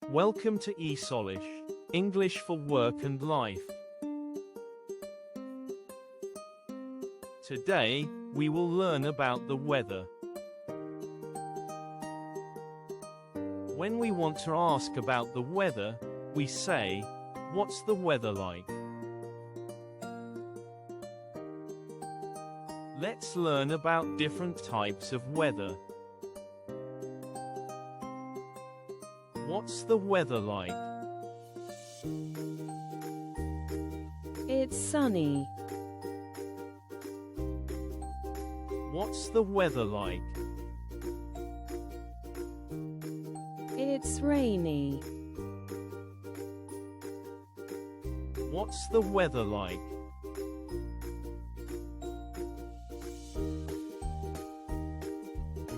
Welcome to ESOLish, English for work and life. Today, we will learn about the weather. When we want to ask about the weather, we say, "What's the weather like?" Let's learn about different types of weather. What's the weather like? It's sunny. What's the weather like? It's rainy. What's the weather like?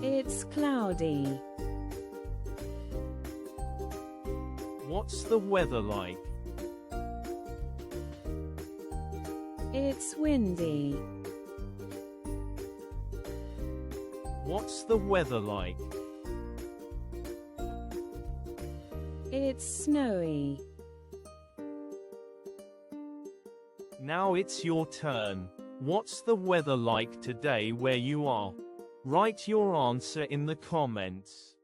It's cloudy. What's the weather like? It's windy. What's the weather like? It's snowy. Now it's your turn. What's the weather like today where you are? Write your answer in the comments.